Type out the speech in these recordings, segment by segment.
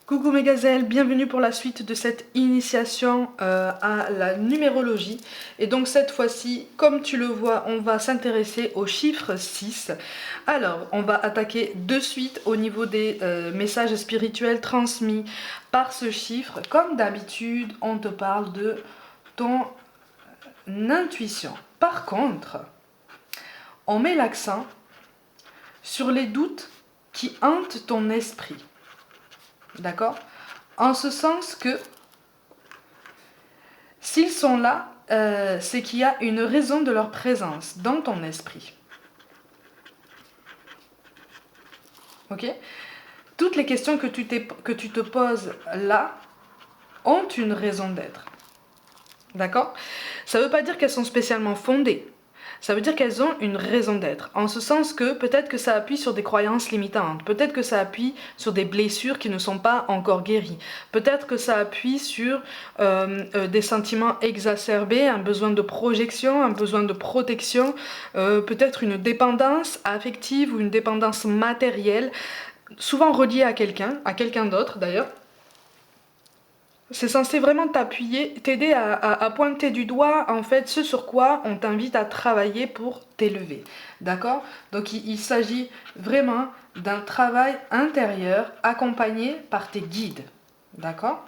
Coucou mes gazelles, bienvenue pour la suite de cette initiation à la numérologie. Et donc cette fois-ci, comme tu le vois, on va s'intéresser au chiffre 6. Alors, on va attaquer de suite au niveau des messages spirituels transmis par ce chiffre. Comme d'habitude, on te parle de ton intuition. Par contre, on met l'accent sur les doutes qui hantent ton esprit. D'accord? En ce sens que s'ils sont là, c'est qu'il y a une raison de leur présence dans ton esprit. Ok? Toutes les questions que tu te poses là ont une raison d'être. D'accord? Ça ne veut pas dire qu'elles sont spécialement fondées. Ça veut dire qu'elles ont une raison d'être, en ce sens que peut-être que ça appuie sur des croyances limitantes, peut-être que ça appuie sur des blessures qui ne sont pas encore guéries, peut-être que ça appuie sur des sentiments exacerbés, un besoin de projection, un besoin de protection, peut-être une dépendance affective ou une dépendance matérielle, souvent reliée à quelqu'un d'autre d'ailleurs. C'est censé vraiment t'appuyer, t'aider à pointer du doigt en fait ce sur quoi on t'invite à travailler pour t'élever. D'accord? Donc il s'agit vraiment d'un travail intérieur accompagné par tes guides. D'accord?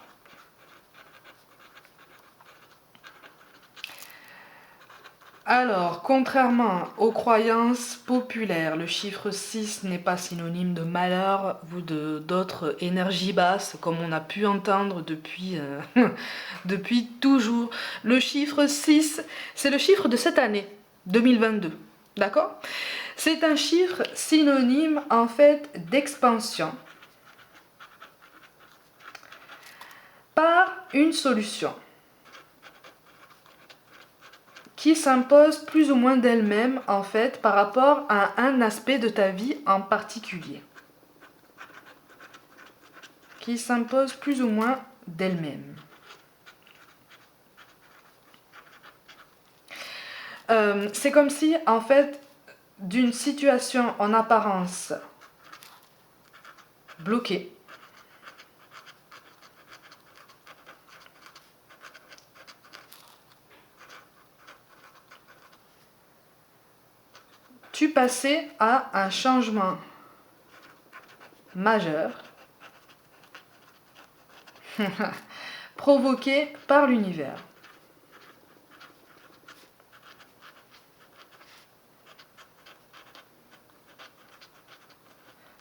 Alors, contrairement aux croyances populaires, le chiffre 6 n'est pas synonyme de malheur ou d'autres énergies basses, comme on a pu entendre depuis toujours. Le chiffre 6, c'est le chiffre de cette année, 2022. D'accord? C'est un chiffre synonyme, en fait, d'expansion par une solution qui s'impose plus ou moins d'elle-même en fait par rapport à un aspect de ta vie en particulier. Qui s'impose plus ou moins d'elle-même. C'est comme si en fait d'une situation en apparence bloquée, tu passais à un changement majeur provoqué par l'univers.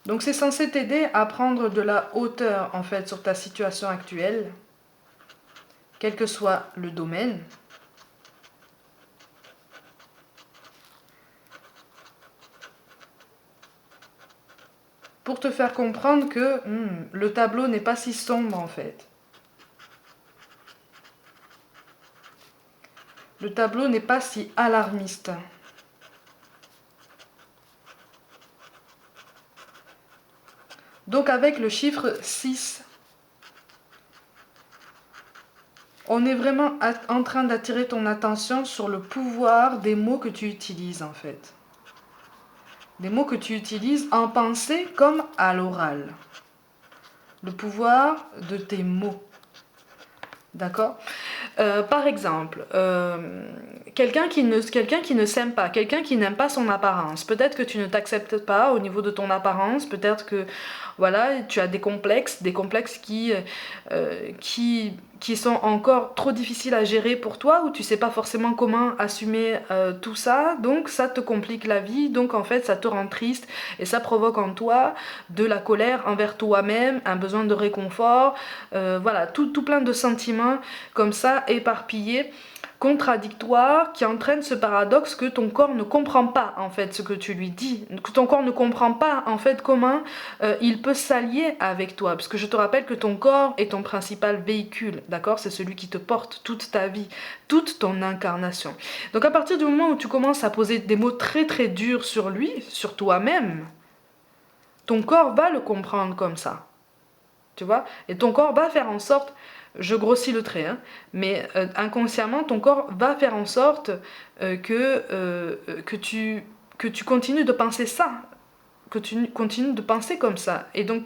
Donc c'est censé t'aider à prendre de la hauteur en fait sur ta situation actuelle, quel que soit le domaine. Pour te faire comprendre que le tableau n'est pas si sombre en fait. Le tableau n'est pas si alarmiste. Donc avec le chiffre 6, on est vraiment en train d'attirer ton attention sur le pouvoir des mots que tu utilises en fait. Des mots que tu utilises en pensée comme à l'oral. Le pouvoir de tes mots. D'accord? Par exemple, quelqu'un qui ne s'aime pas, quelqu'un qui n'aime pas son apparence. Peut-être que tu ne t'acceptes pas au niveau de ton apparence, peut-être que voilà, tu as des complexes qui sont encore trop difficiles à gérer pour toi, ou tu sais pas forcément comment assumer tout ça, donc ça te complique la vie, donc en fait ça te rend triste et ça provoque en toi de la colère envers toi-même, un besoin de réconfort, voilà, tout plein de sentiments comme ça éparpillés, contradictoires, qui entraînent ce paradoxe que ton corps ne comprend pas en fait ce que tu lui dis, que ton corps ne comprend pas en fait comment il peut s'allier avec toi, parce que je te rappelle que ton corps est ton principal véhicule, d'accord? C'est celui qui te porte toute ta vie, toute ton incarnation. Donc à partir du moment où tu commences à poser des mots très très durs sur lui, sur toi-même, ton corps va le comprendre comme ça, tu vois? Et ton corps va faire en sorte, je grossis le trait, hein, mais inconsciemment, ton corps va faire en sorte que tu continues de penser ça, que tu continues de penser comme ça. Et donc,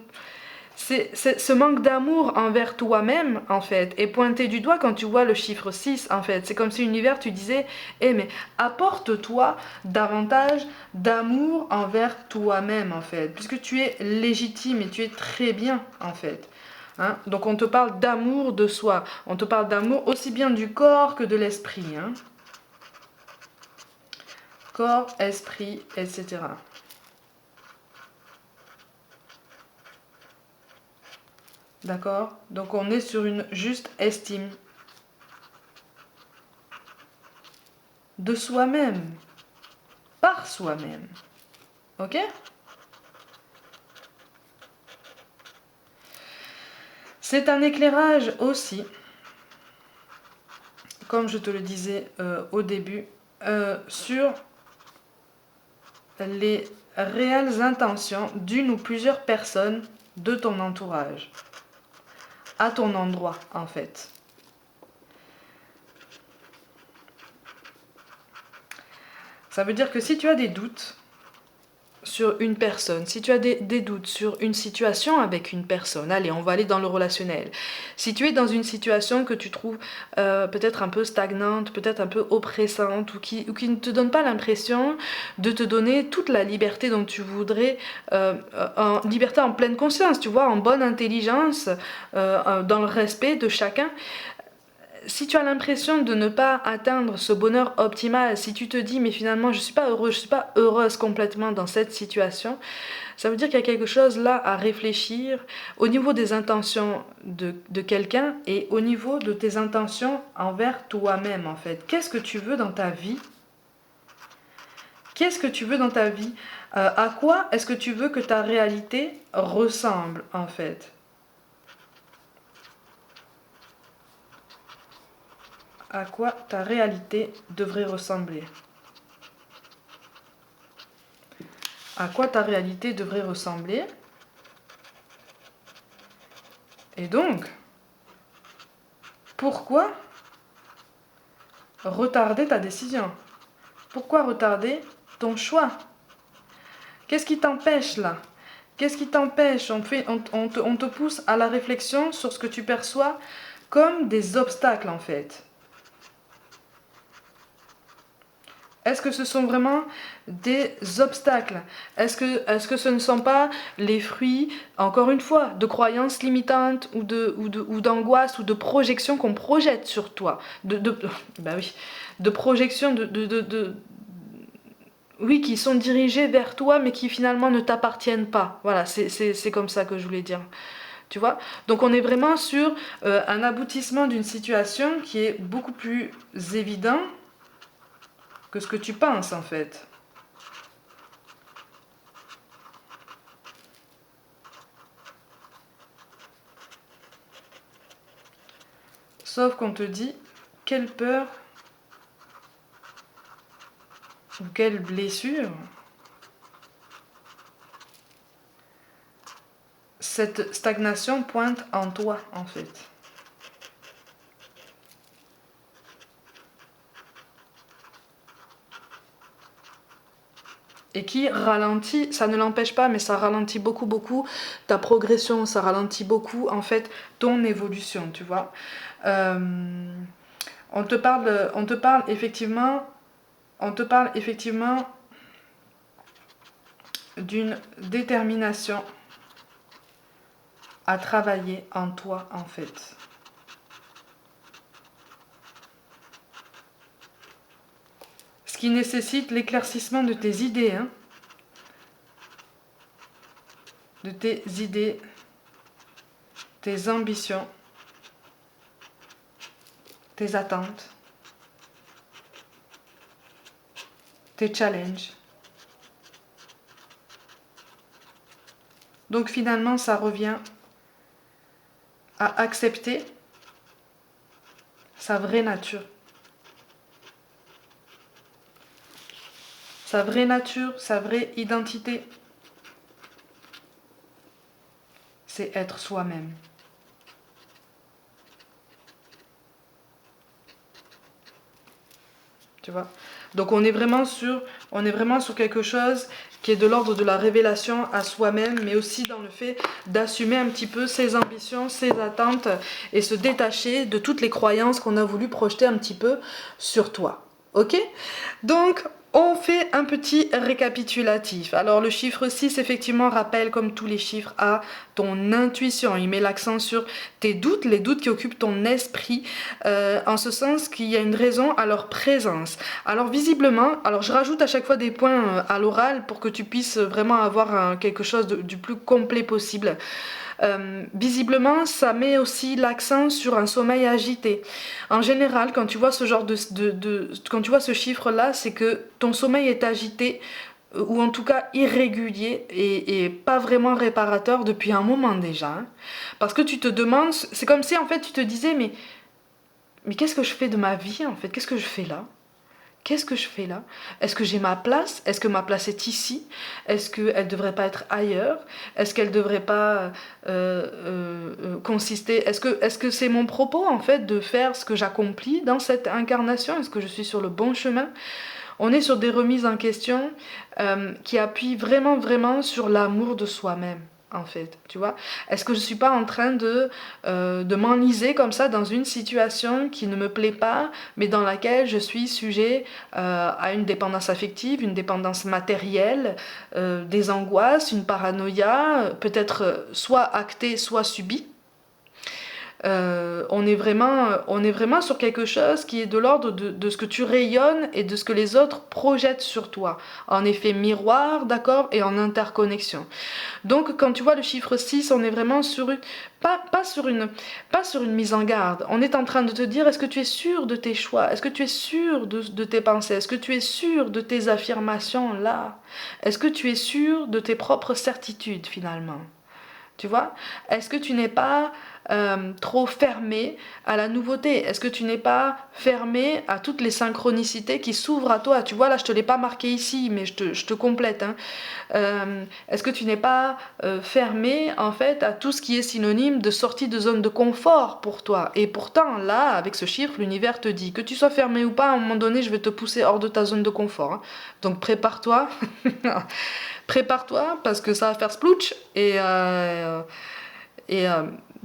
c'est ce manque d'amour envers toi-même, en fait, est pointé du doigt quand tu vois le chiffre 6 en fait. C'est comme si l'univers, tu disais, mais apporte-toi davantage d'amour envers toi-même, en fait, puisque tu es légitime et tu es très bien, en fait. Hein. Donc on te parle d'amour de soi, on te parle d'amour aussi bien du corps que de l'esprit. Hein. Corps, esprit, etc. D'accord? Donc on est sur une juste estime de soi-même, par soi-même. Ok? C'est un éclairage aussi, comme je te le disais au début, sur les réelles intentions d'une ou plusieurs personnes de ton entourage, à ton endroit en fait. Ça veut dire que si tu as des doutes sur une personne, si tu as des doutes sur une situation avec une personne, allez, on va aller dans le relationnel. Si tu es dans une situation que tu trouves peut-être un peu stagnante, peut-être un peu oppressante, ou qui ne te donne pas l'impression de te donner toute la liberté dont tu voudrais, en liberté en pleine conscience, tu vois, en bonne intelligence, dans le respect de chacun, si tu as l'impression de ne pas atteindre ce bonheur optimal, si tu te dis mais finalement je suis pas heureux, je suis pas heureuse complètement dans cette situation, ça veut dire qu'il y a quelque chose là à réfléchir au niveau des intentions de quelqu'un et au niveau de tes intentions envers toi-même en fait. Qu'est-ce que tu veux dans ta vie? Qu'est-ce que tu veux dans ta vie? À quoi est-ce que tu veux que ta réalité ressemble en fait? À quoi ta réalité devrait ressembler? À quoi ta réalité devrait ressembler? Et donc, pourquoi retarder ta décision? Pourquoi retarder ton choix? Qu'est-ce qui t'empêche là? Qu'est-ce qui t'empêche? On te pousse à la réflexion sur ce que tu perçois comme des obstacles en fait. Est-ce que ce sont vraiment des obstacles? Est-ce que ce ne sont pas les fruits, encore une fois, de croyances limitantes ou d'angoisse ou de projections qu'on projette sur toi? Bah oui, de projections oui, qui sont dirigées vers toi mais qui finalement ne t'appartiennent pas. Voilà, c'est comme ça que je voulais dire. Tu vois? Donc on est vraiment sur un aboutissement d'une situation qui est beaucoup plus évident que ce que tu penses en fait. Sauf qu'on te dit quelle peur ou quelle blessure cette stagnation pointe en toi en fait. Et qui ralentit, ça ne l'empêche pas, mais ça ralentit beaucoup ta progression, ça ralentit beaucoup en fait ton évolution, tu vois. On te parle effectivement, d'une détermination à travailler en toi en fait. Ce qui nécessite l'éclaircissement de tes idées, hein, de tes idées, tes ambitions, tes attentes, tes challenges. Donc finalement, ça revient à accepter sa vraie nature. Sa vraie nature, sa vraie identité. C'est être soi-même. Tu vois? Donc on est vraiment sur quelque chose qui est de l'ordre de la révélation à soi-même, mais aussi dans le fait d'assumer un petit peu ses ambitions, ses attentes et se détacher de toutes les croyances qu'on a voulu projeter un petit peu sur toi. Ok? Donc, on fait un petit récapitulatif. Alors le chiffre 6 effectivement rappelle comme tous les chiffres à ton intuition. Il met l'accent sur tes doutes, les doutes qui occupent ton esprit, en ce sens qu'il y a une raison à leur présence. Alors visiblement, alors je rajoute à chaque fois des points à l'oral pour que tu puisses vraiment avoir quelque chose du plus complet possible. Visiblement, ça met aussi l'accent sur un sommeil agité. En général, quand tu vois ce genre quand tu vois ce chiffre-là, c'est que ton sommeil est agité ou en tout cas irrégulier et pas vraiment réparateur depuis un moment déjà. Hein. Parce que tu te demandes, c'est comme si en fait tu te disais mais qu'est-ce que je fais de ma vie en fait? Qu'est-ce que je fais là? Qu'est-ce que je fais là? Est-ce que j'ai ma place? Est-ce que ma place est ici? Est-ce qu'elle ne devrait pas être ailleurs? Est-ce qu'elle ne devrait pas consister... Est-ce que c'est mon propos en fait de faire ce que j'accomplis dans cette incarnation? Est-ce que je suis sur le bon chemin? On est sur des remises en question qui appuient vraiment, vraiment sur l'amour de soi-même. En fait, tu vois, est-ce que je suis pas en train de m'enliser comme ça dans une situation qui ne me plaît pas, mais dans laquelle je suis sujet à une dépendance affective, une dépendance matérielle, des angoisses, une paranoïa, peut-être soit actée, soit subie. On est vraiment sur quelque chose qui est de l'ordre de ce que tu rayonnes et de ce que les autres projettent sur toi. En effet miroir, d'accord, et en interconnexion. Donc quand tu vois le chiffre 6, on est vraiment sur une... Pas sur une mise en garde. On est en train de te dire, est-ce que tu es sûr de tes choix? Est-ce que tu es sûr de tes pensées? Est-ce que tu es sûr de tes affirmations là? Est-ce que tu es sûr de tes propres certitudes finalement? Tu vois? Est-ce que tu n'es pas trop fermé à la nouveauté? Est-ce que tu n'es pas fermé à toutes les synchronicités qui s'ouvrent à toi? Tu vois, là, je ne te l'ai pas marqué ici, mais je te complète. Hein. Est-ce que tu n'es pas fermé, en fait, à tout ce qui est synonyme de sortie de zone de confort pour toi? Et pourtant, là, avec ce chiffre, l'univers te dit que tu sois fermé ou pas, à un moment donné, je vais te pousser hors de ta zone de confort. Hein. Donc, prépare-toi. Prépare-toi parce que ça va faire splouch et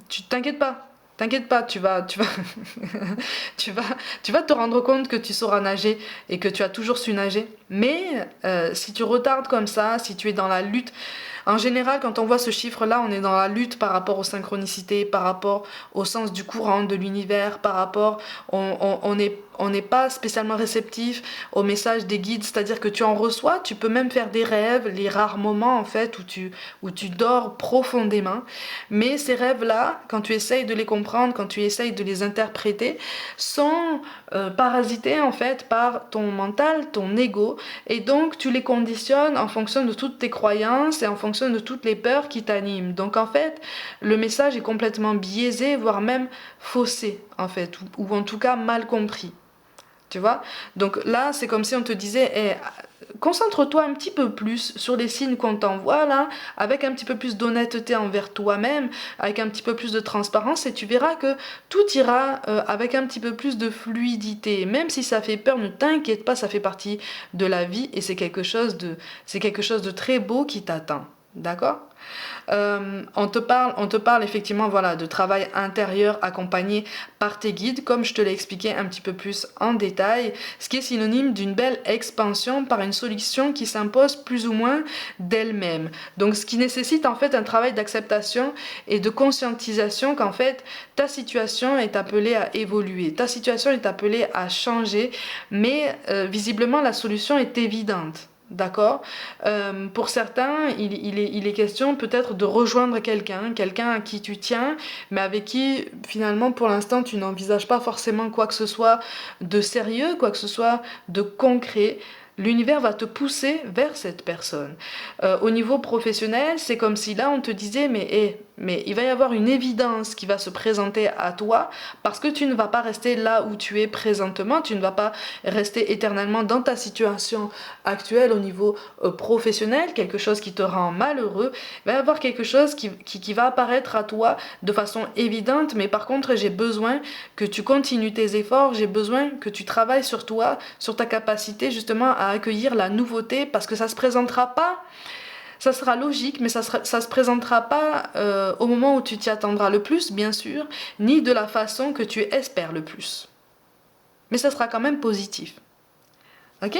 tu t'inquiète pas, tu vas te rendre compte que tu sauras nager et que tu as toujours su nager. Mais si tu retardes comme ça, si tu es dans la lutte, en général, quand on voit ce chiffre-là, on est dans la lutte par rapport aux synchronicités, par rapport au sens du courant de l'univers, par rapport, on n'est pas spécialement réceptif aux messages des guides, c'est-à-dire que tu en reçois, tu peux même faire des rêves, les rares moments en fait où tu dors profondément, mais ces rêves-là, quand tu essayes de les comprendre, quand tu essayes de les interpréter, sont parasités en fait par ton mental, ton ego, et donc tu les conditionnes en fonction de toutes tes croyances et en fonction de toutes les peurs qui t'animent. Donc en fait, le message est complètement biaisé, voire même faussé en fait, ou en tout cas mal compris. Tu vois? Donc là, c'est comme si on te disait, concentre-toi un petit peu plus sur les signes qu'on t'envoie là, avec un petit peu plus d'honnêteté envers toi-même, avec un petit peu plus de transparence, et tu verras que tout ira avec un petit peu plus de fluidité. Même si ça fait peur, ne t'inquiète pas, ça fait partie de la vie et c'est quelque chose de très beau qui t'attend. D'accord? On te parle effectivement voilà, de travail intérieur accompagné par tes guides, comme je te l'ai expliqué un petit peu plus en détail, ce qui est synonyme d'une belle expansion par une solution qui s'impose plus ou moins d'elle-même. Donc ce qui nécessite en fait un travail d'acceptation et de conscientisation qu'en fait ta situation est appelée à évoluer, ta situation est appelée à changer, mais visiblement la solution est évidente. D'accord. Pour certains, il est question peut-être de rejoindre quelqu'un à qui tu tiens, mais avec qui finalement pour l'instant tu n'envisages pas forcément quoi que ce soit de sérieux, quoi que ce soit de concret. L'univers va te pousser vers cette personne. Au niveau professionnel, c'est comme si là on te disait mais il va y avoir une évidence qui va se présenter à toi parce que tu ne vas pas rester là où tu es présentement, tu ne vas pas rester éternellement dans ta situation actuelle au niveau professionnel, quelque chose qui te rend malheureux. Il va y avoir quelque chose qui va apparaître à toi de façon évidente, mais par contre j'ai besoin que tu continues tes efforts, j'ai besoin que tu travailles sur toi, sur ta capacité justement à accueillir la nouveauté, parce que ça se présentera pas, ça sera logique, mais ça se présentera pas au moment où tu t'y attendras le plus, bien sûr, ni de la façon que tu espères le plus. Mais ça sera quand même positif. Ok?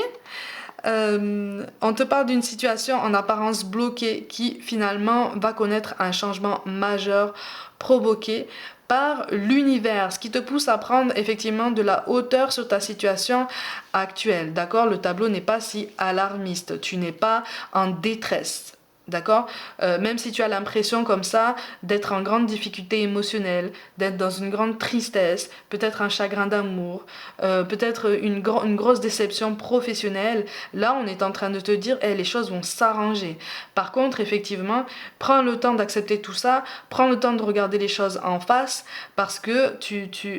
On te parle d'une situation en apparence bloquée qui finalement va connaître un changement majeur provoqué par l'univers, ce qui te pousse à prendre effectivement de la hauteur sur ta situation actuelle. D'accord? Le tableau n'est pas si alarmiste, tu n'es pas en détresse. D'accord? Même si tu as l'impression comme ça d'être en grande difficulté émotionnelle, d'être dans une grande tristesse, peut-être un chagrin d'amour, peut-être une grosse déception professionnelle, là on est en train de te dire hey, les choses vont s'arranger. Par contre, effectivement, prends le temps d'accepter tout ça, prends le temps de regarder les choses en face, parce que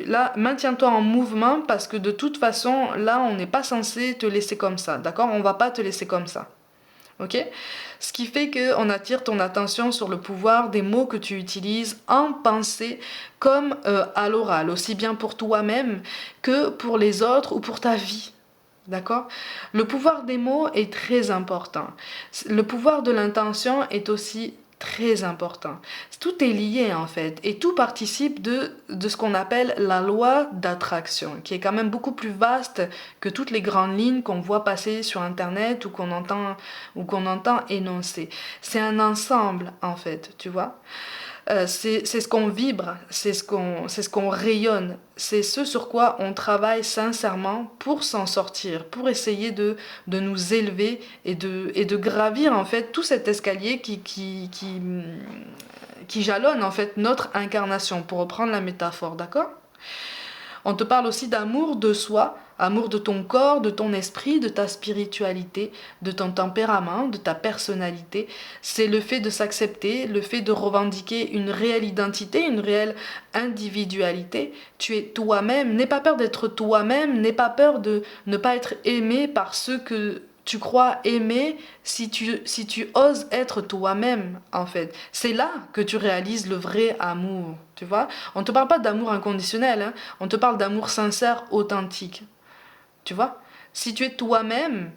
là, maintiens-toi en mouvement, parce que de toute façon, là on n'est pas censé te laisser comme ça, d'accord? On va pas te laisser comme ça. Ok? Ce qui fait qu'on attire ton attention sur le pouvoir des mots que tu utilises en pensée comme à l'oral, aussi bien pour toi-même que pour les autres ou pour ta vie. D'accord? Le pouvoir des mots est très important. Le pouvoir de l'intention est aussi très important. Tout est lié en fait et tout participe de ce qu'on appelle la loi d'attraction, qui est quand même beaucoup plus vaste que toutes les grandes lignes qu'on voit passer sur internet ou qu'on entend énoncer. C'est un ensemble en fait, tu vois. C'est ce qu'on vibre, c'est ce qu'on rayonne, c'est ce sur quoi on travaille sincèrement pour s'en sortir, pour essayer de nous élever et de gravir en fait tout cet escalier qui jalonne en fait notre incarnation, pour reprendre la métaphore, d'accord? On te parle aussi d'amour de soi, amour de ton corps, de ton esprit, de ta spiritualité, de ton tempérament, de ta personnalité. C'est le fait de s'accepter, le fait de revendiquer une réelle identité, une réelle individualité. Tu es toi-même. N'aie pas peur d'être toi-même, n'aie pas peur de ne pas être aimé par ceux que tu crois aimer, si tu oses être toi-même, en fait. C'est là que tu réalises le vrai amour, tu vois. On te parle pas d'amour inconditionnel, hein. On te parle d'amour sincère, authentique, tu vois. Si tu es toi-même,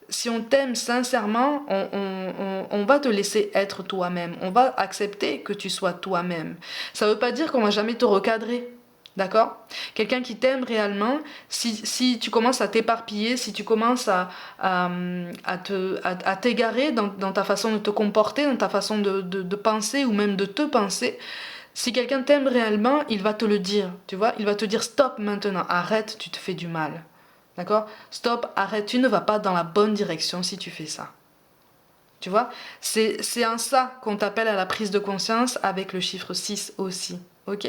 si on t'aime sincèrement, on va te laisser être toi-même. On va accepter que tu sois toi-même. Ça veut pas dire qu'on va jamais te recadrer. D'accord? Quelqu'un qui t'aime réellement, si tu commences à t'éparpiller, si tu commences à t'égarer dans ta façon de te comporter, dans ta façon de penser ou même de te penser, si quelqu'un t'aime réellement, il va te le dire, tu vois? Il va te dire stop maintenant, arrête, tu te fais du mal. D'accord? Stop, arrête, tu ne vas pas dans la bonne direction si tu fais ça. Tu vois? C'est en ça qu'on t'appelle à la prise de conscience avec le chiffre 6 aussi. Ok?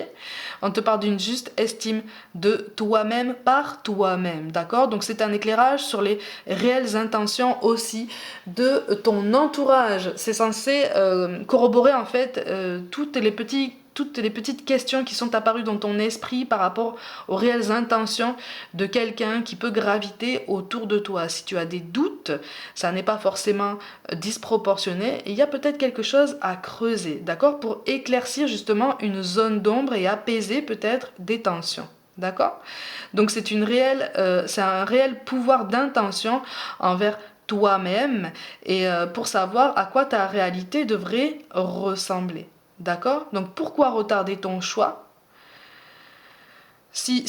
On te parle d'une juste estime de toi-même par toi-même, d'accord? Donc c'est un éclairage sur les réelles intentions aussi de ton entourage. C'est censé corroborer en fait toutes les petites questions qui sont apparues dans ton esprit par rapport aux réelles intentions de quelqu'un qui peut graviter autour de toi. Si tu as des doutes, ça n'est pas forcément disproportionné, il y a peut-être quelque chose à creuser, d'accord, pour éclaircir justement une zone d'ombre et apaiser peut-être des tensions. D'accord? Donc c'est un réel pouvoir d'intention envers toi-même et pour savoir à quoi ta réalité devrait ressembler. D'accord? Donc pourquoi retarder ton choix si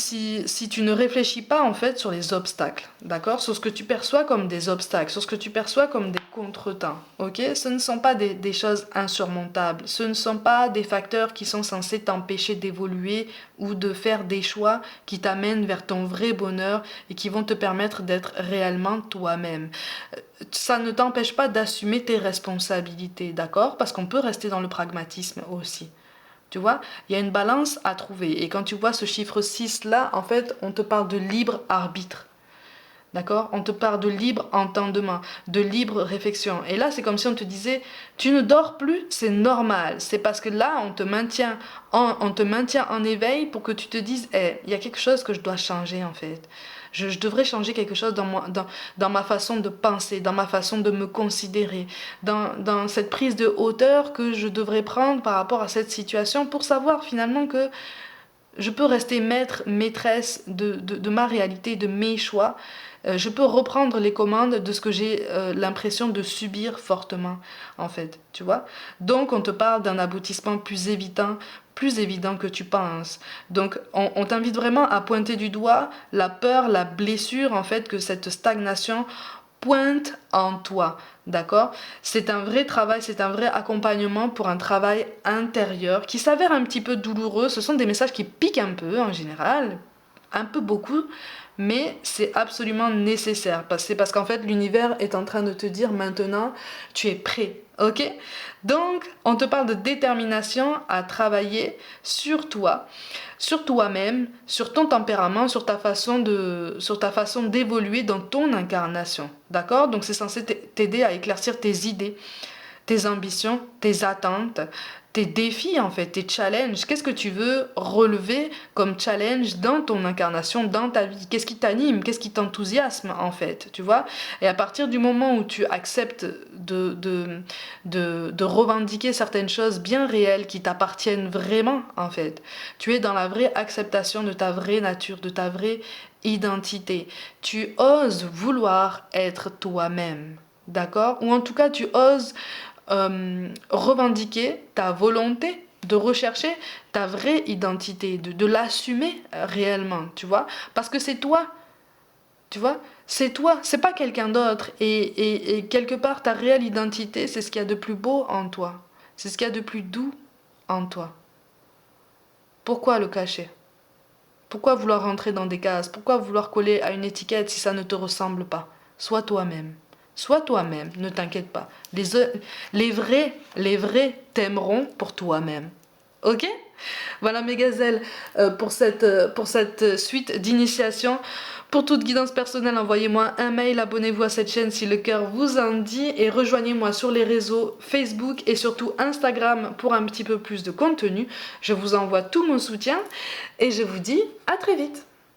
tu ne réfléchis pas en fait sur les obstacles, d'accord? Sur ce que tu perçois comme des obstacles, sur ce que tu perçois comme des contretemps, ok? Ce ne sont pas des choses insurmontables, ce ne sont pas des facteurs qui sont censés t'empêcher d'évoluer ou de faire des choix qui t'amènent vers ton vrai bonheur et qui vont te permettre d'être réellement toi-même. Ça ne t'empêche pas d'assumer tes responsabilités, d'accord? Parce qu'on peut rester dans le pragmatisme aussi. Tu vois, il y a une balance à trouver. Et quand tu vois ce chiffre 6 là, en fait, on te parle de libre arbitre. D'accord? On te parle de libre entendement, de libre réflexion. Et là, c'est comme si on te disait, tu ne dors plus, c'est normal. C'est parce que là, on te maintient en éveil pour que tu te dises, eh, il y a quelque chose que je dois changer en fait. Je devrais changer quelque chose dans ma façon de penser, dans ma façon de me considérer, dans cette prise de hauteur que je devrais prendre par rapport à cette situation pour savoir finalement que je peux rester maître, maîtresse de ma réalité, de mes choix. Je peux reprendre les commandes de ce que j'ai l'impression de subir fortement, en fait, tu vois. Donc, on te parle d'un aboutissement plus évident que tu penses. Donc, on t'invite vraiment à pointer du doigt la peur, la blessure, en fait, que cette stagnation pointe en toi, d'accord? C'est un vrai travail, c'est un vrai accompagnement pour un travail intérieur qui s'avère un petit peu douloureux. Ce sont des messages qui piquent un peu en général, un peu beaucoup, mais c'est absolument nécessaire. C'est parce qu'en fait, l'univers est en train de te dire maintenant, tu es prêt, ok? Donc, on te parle de détermination à travailler sur toi, sur toi-même, sur ton tempérament, sur ta façon d'évoluer dans ton incarnation, d'accord? Donc, c'est censé t'aider à éclaircir tes idées, tes ambitions, tes attentes, tes défis en fait, tes challenges. Qu'est-ce que tu veux relever comme challenge dans ton incarnation, dans ta vie? Qu'est-ce qui t'anime? Qu'est-ce qui t'enthousiasme en fait? Tu vois? Et à partir du moment où tu acceptes de revendiquer certaines choses bien réelles qui t'appartiennent vraiment en fait, tu es dans la vraie acceptation de ta vraie nature, de ta vraie identité. Tu oses vouloir être toi-même. D'accord? Ou en tout cas, tu oses revendiquer ta volonté de rechercher ta vraie identité, de l'assumer réellement, tu vois, parce que c'est toi, tu vois, c'est toi, c'est pas quelqu'un d'autre, et quelque part ta réelle identité, c'est ce qu'il y a de plus beau en toi, c'est ce qu'il y a de plus doux en toi. Pourquoi le cacher? Pourquoi vouloir rentrer dans des cases? Pourquoi vouloir coller à une étiquette si ça ne te ressemble pas? Sois toi-même. Sois toi-même, ne t'inquiète pas. Les vrais t'aimeront pour toi-même. Ok? Voilà mes gazelles pour cette suite d'initiation. Pour toute guidance personnelle, envoyez-moi un mail, abonnez-vous à cette chaîne si le cœur vous en dit et rejoignez-moi sur les réseaux Facebook et surtout Instagram pour un petit peu plus de contenu. Je vous envoie tout mon soutien et je vous dis à très vite.